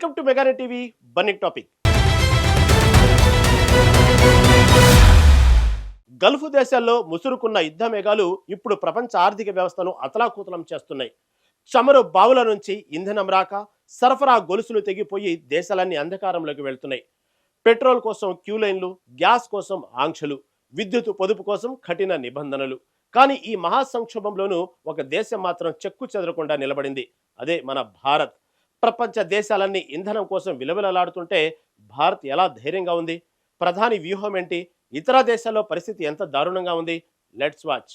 Welcome to మెగానే TV burning topic. Gulf దేశాల్లో ముసురుకున్న యుద్ధ మేఘాలు ఇప్పుడు ప్రపంచ ఆర్థిక వ్యవస్థను అతలాకుతలం చేస్తున్నాయి. చమురు బావుల నుంచి ఇంధనం రాక సరఫరా గొలుసులు తెగిపోయి దేశాలన్నీ అంధకారంలోకి వెళ్తున్నాయి. పెట్రోల్ కోసం క్యూ లైన్లు, గ్యాస్ కోసం ఆంక్షలు, విద్యుత్ పొదుపు కోసం కఠిన నిబంధనలు. కానీ ఈ మహా సంక్షోభంలోనూ ఒక దేశం మాత్రం చెక్కు చెదరకుండా నిలబడింది. అదే మన భారత్. ప్రపంచ దేశాలన్నీ ఇంధనం కోసం విలవిలలాడుతుంటే భారత్ ఎలా ధైర్యంగా ఉంది? ప్రధాని వ్యూహం ఏంటి? ఇతర దేశాల్లో పరిస్థితి ఎంత దారుణంగా ఉంది? Let's watch.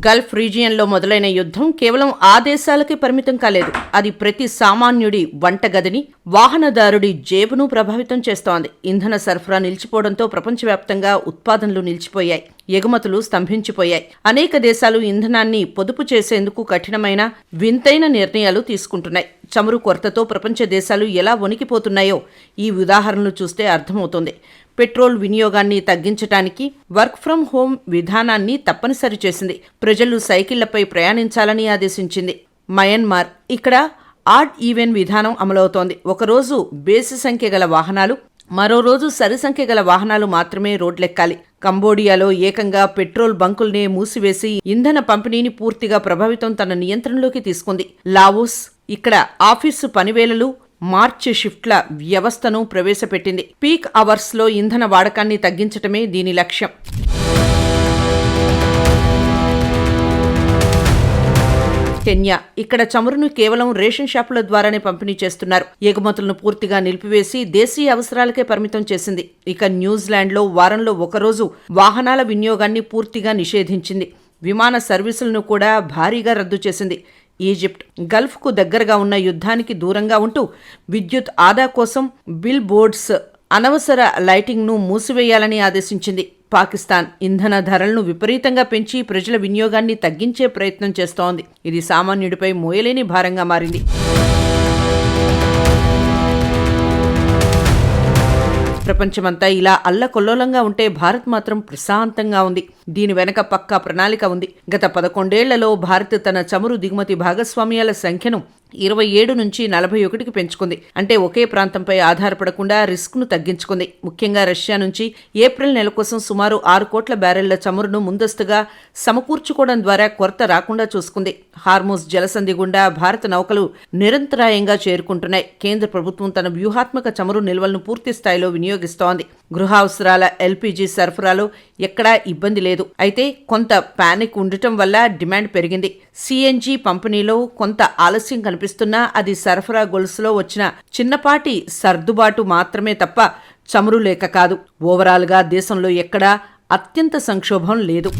గల్ఫ్ రీజియన్లో మొదలైన యుద్ధం కేవలం ఆ దేశాలకే పరిమితం కాలేదు. అది ప్రతి సామాన్యుడి వంటగదిని, వాహనదారుడి జేబును ప్రభావితం చేస్తోంది. ఇంధన సరఫరా నిలిచిపోవడంతో ప్రపంచవ్యాప్తంగా ఉత్పాదనలు నిలిచిపోయాయి, ఎగుమతులు స్తంభించిపోయాయి. అనేక దేశాలు ఇంధనాన్ని పొదుపు చేసేందుకు కఠినమైన, వింతైన నిర్ణయాలు తీసుకుంటున్నాయి. చమురు కొరతతో ప్రపంచ దేశాలు ఎలా వణికిపోతున్నాయో ఈ ఉదాహరణలు చూస్తే అర్థమవుతోంది. పెట్రోల్ వినియోగాన్ని తగ్గించడానికి వర్క్ ఫ్రం హోం విధానాన్ని తప్పనిసరి చేసింది. ప్రజలు సైకిళ్లపై ప్రయాణించాలని ఆదేశించింది. మయన్మార్ ఇక్కడ ఆడ్ ఈవెన్ విధానం అమలవుతోంది. ఒకరోజు బేసి సంఖ్య గల వాహనాలు, మరో రోజు సరి సంఖ్య గల వాహనాలు మాత్రమే రోడ్లెక్కాలి. కంబోడియాలో ఏకంగా పెట్రోల్ బంకుల్నే మూసివేసి ఇంధన పంపిణీని పూర్తిగా ప్రభావితం తన నియంత్రణలోకి తీసుకుంది. లావోస్ ఇక్కడ ఆఫీసు పనివేళలు, మార్చి షిఫ్ట్ల వ్యవస్థను ప్రవేశపెట్టింది. పీక్ అవర్స్లో ఇంధన వాడకాన్ని తగ్గించటమే దీని లక్ష్యం. కెన్యా ఇక్కడ చమురును కేవలం రేషన్ షాపుల ద్వారానే పంపిణీ చేస్తున్నారు. ఎగుమతులను పూర్తిగా నిలిపివేసి దేశీయ అవసరాలకే పరిమితం చేసింది. ఇక న్యూజిలాండ్లో వారంలో ఒకరోజు వాహనాల వినియోగాన్ని పూర్తిగా నిషేధించింది. విమాన సర్వీసులను కూడా భారీగా రద్దు చేసింది. ఈజిప్ట్ గల్ఫ్కు దగ్గరగా ఉన్న యుద్ధానికి దూరంగా ఉంటూ విద్యుత్ ఆదా కోసం బిల్ బోర్డ్స్, అనవసర లైటింగ్ను మూసివేయాలని ఆదేశించింది. పాకిస్తాన్ ఇంధన ధరలను విపరీతంగా పెంచి ప్రజల వినియోగాన్ని తగ్గించే ప్రయత్నం చేస్తోంది. ఇది సామాన్యుడిపై మోయలేని భారంగా మారింది. ప్రపంచమంతా ఇలా అల్లకొల్లోలంగా ఉంటే భారత్ మాత్రం ప్రశాంతంగా ఉంది. దీని వెనక పక్కా ప్రణాళిక ఉంది. గత 11 ఏళ్లలో భారత్ తన చమురు దిగుమతి భాగస్వామ్యాల సంఖ్యను 27 నుంచి 41కి పెంచుకుంది. అంటే ఒకే ప్రాంతంపై ఆధారపడకుండా రిస్క్ను తగ్గించుకుంది. ముఖ్యంగా రష్యా నుంచి ఏప్రిల్ నెల కోసం సుమారు 6 కోట్ల బ్యారెళ్ల చమురును ముందస్తుగా సమకూర్చుకోవడం ద్వారా కొరత రాకుండా చూసుకుంది. హార్మోస్ జలసంధి గుండా భారత నౌకలు నిరంతరాయంగా చేరుకుంటున్నాయి. కేంద్ర ప్రభుత్వం తన వ్యూహాత్మక చమురు నిల్వలను పూర్తి స్థాయిలో వినియోగిస్తోంది. గృహ అవసరాల ఎల్పీజీ సరఫరాలో ఎక్కడా ఇబ్బంది లేదు. అయితే కొంత పానిక్ ఉండటం వల్ల డిమాండ్ పెరిగింది. సిఎన్జి పంపిణీలో కొంత ఆలస్యం కనిపిస్తున్నా అది సరఫరా గొలుసులో వచ్చిన చిన్నపాటి సర్దుబాటు మాత్రమే తప్ప చమురు లేక కాదు. ఓవరాల్గా దేశంలో ఎక్కడా అత్యంత సంక్షోభం లేదు.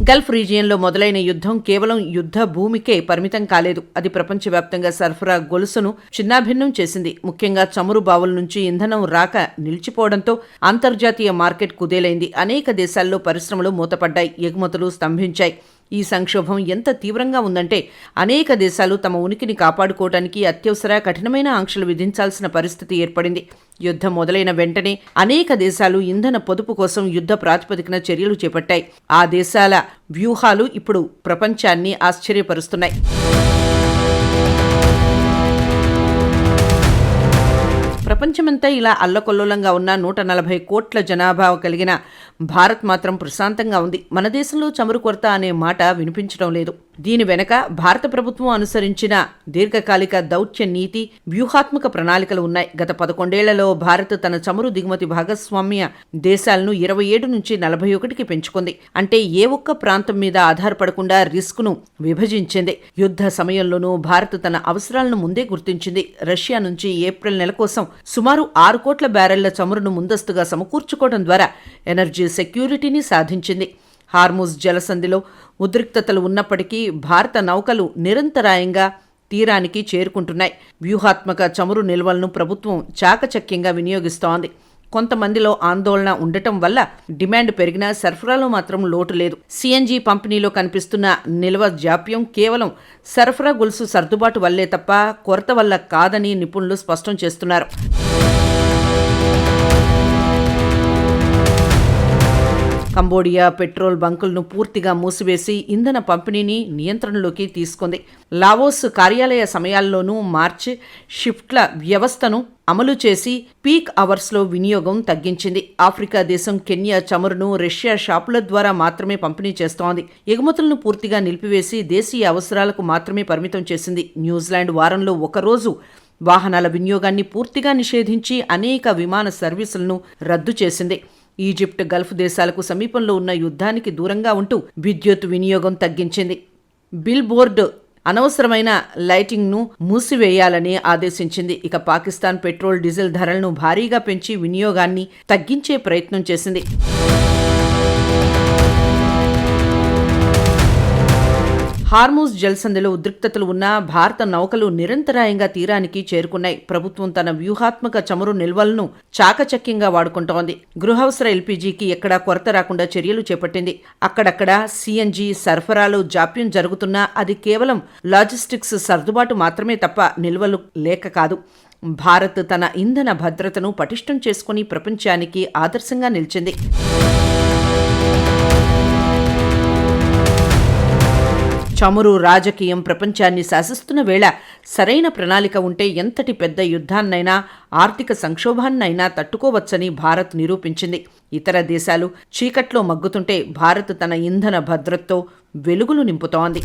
గల్ఫ్ రీజియన్లో మొదలైన యుద్ధం కేవలం యుద్ధ భూమికే పరిమితం కాలేదు. అది ప్రపంచవ్యాప్తంగా సరఫరా గొలుసును చిన్నాభిన్నం చేసింది. ముఖ్యంగా చమురు బావుల నుంచి ఇంధనం రాక నిలిచిపోవడంతో అంతర్జాతీయ మార్కెట్ కుదేలైంది. అనేక దేశాల్లో పరిశ్రమలు మూతపడ్డాయి, ఎగుమతులు స్తంభించాయి. ఈ సంక్షోభం ఎంత తీవ్రంగా ఉందంటే అనేక దేశాలు తమ ఉనికిని కాపాడుకోవడానికి అత్యవసర కఠినమైన ఆంక్షలు విధించాల్సిన పరిస్థితి ఏర్పడింది. యుద్ధం మొదలైన వెంటనే అనేక దేశాలు ఇంధన పొదుపు కోసం యుద్ధ ప్రాతిపదికన చర్యలు చేపట్టాయి. ఆ దేశాల వ్యూహాలు ఇప్పుడు ప్రపంచాన్ని ఆశ్చర్యపరుస్తున్నాయి. ప్రపంచమంతా ఇలా అల్లకొల్లోలంగా ఉన్న 140 కోట్ల జనాభా కలిగిన భారత్ మాత్రం ప్రశాంతంగా ఉంది. మన దేశంలో చమురు కొరత అనే మాట వినిపించడం లేదు. దీని వెనక భారత ప్రభుత్వం అనుసరించిన దీర్ఘకాలిక దౌత్య నీతి, వ్యూహాత్మక ప్రణాళికలు ఉన్నాయి. గత 11 ఏళ్లలో భారత్ తన చమురు దిగుమతి భాగస్వామ్య దేశాలను 27 నుంచి 41కి పెంచుకుంది. అంటే ఏ ఒక్క ప్రాంతం మీద ఆధారపడకుండా రిస్క్ను విభజించింది. యుద్ధ సమయంలోనూ భారత్ తన అవసరాలను ముందే గుర్తించింది. రష్యా నుంచి ఏప్రిల్ నెల కోసం సుమారు 6 కోట్ల బ్యారెళ్ల చమురును ముందస్తుగా సమకూర్చుకోవడం ద్వారా ఎనర్జీ సెక్యూరిటీని సాధించింది. హార్మూజ్ జలసంధిలో ఉద్రిక్తతలు ఉన్నప్పటికీ భారత నౌకలు నిరంతరాయంగా తీరానికి చేరుకుంటున్నాయి. వ్యూహాత్మక చమురు నిల్వలను ప్రభుత్వం చాకచక్యంగా వినియోగిస్తోంది. కొంతమందిలో ఆందోళన ఉండటం వల్ల డిమాండ్ పెరిగినా సరఫరాలో మాత్రం లోటు లేదు. సిఎన్జి పంపిణీలో కనిపిస్తున్న నిల్వ జాప్యం కేవలం సరఫరా గొలుసు సర్దుబాటు వల్లే తప్ప కొరత వల్ల కాదని నిపుణులు స్పష్టం చేస్తున్నారు. కంబోడియా పెట్రోల్ బంకులను పూర్తిగా మూసివేసి ఇంధన పంపిణీని నియంత్రణలోకి తీసుకుంది. లావోస్ కార్యాలయ సమయాల్లోనూ మార్చి షిఫ్ట్ల వ్యవస్థను అమలు చేసి పీక్ అవర్స్లో వినియోగం తగ్గించింది. ఆఫ్రికా దేశం కెన్యా చమురును రష్యా షాపుల ద్వారా మాత్రమే పంపిణీ చేస్తోంది. ఎగుమతులను పూర్తిగా నిలిపివేసి దేశీయ అవసరాలకు మాత్రమే పరిమితం చేసింది. న్యూజిలాండ్ వారంలో ఒకరోజు వాహనాల వినియోగాన్ని పూర్తిగా నిషేధించి అనేక విమాన సర్వీసులను రద్దు చేసింది. ఈజిప్ట్ గల్ఫ్ దేశాలకు సమీపంలో ఉన్న యుద్ధానికి దూరంగా ఉంటూ విద్యుత్ వినియోగం తగ్గించింది. బిల్ బోర్డు అనవసరమైన లైటింగ్ను మూసివేయాలని ఆదేశించింది. ఇక పాకిస్తాన్ పెట్రోల్ డీజిల్ ధరలను భారీగా పెంచి వినియోగాన్ని తగ్గించే ప్రయత్నం చేసింది. హార్మూజ్ జలసంధిలో ఉద్రిక్తతలు ఉన్న భారత నౌకలు నిరంతరాయంగా తీరానికి చేరుకున్నాయి. ప్రభుత్వం తన వ్యూహాత్మక చమురు నిల్వలను చాకచక్యంగా వాడుకుంటోంది. గృహావసర ఎల్పీజీకి ఎక్కడా కొరత రాకుండా చర్యలు చేపట్టింది. అక్కడక్కడ సీఎన్జీ సరఫరాలో జాప్యం జరుగుతున్నా అది కేవలం లాజిస్టిక్స్ సర్దుబాటు మాత్రమే తప్ప నిల్వలు లేక కాదు. భారత్ తన ఇంధన భద్రతను పటిష్టం చేసుకుని ప్రపంచానికి ఆదర్శంగా నిలిచింది. చమురు రాజకీయం ప్రపంచాన్ని శాసిస్తున్న వేళ సరైన ప్రణాళిక ఉంటే ఎంతటి పెద్ద యుద్ధాన్నైనా ఆర్థిక సంక్షోభాన్నైనా తట్టుకోవచ్చని భారత్ నిరూపించింది. ఇతర దేశాలు చీకట్లో మగ్గుతుంటే భారత్ తన ఇంధన భద్రతతో వెలుగులు నింపుతోంది.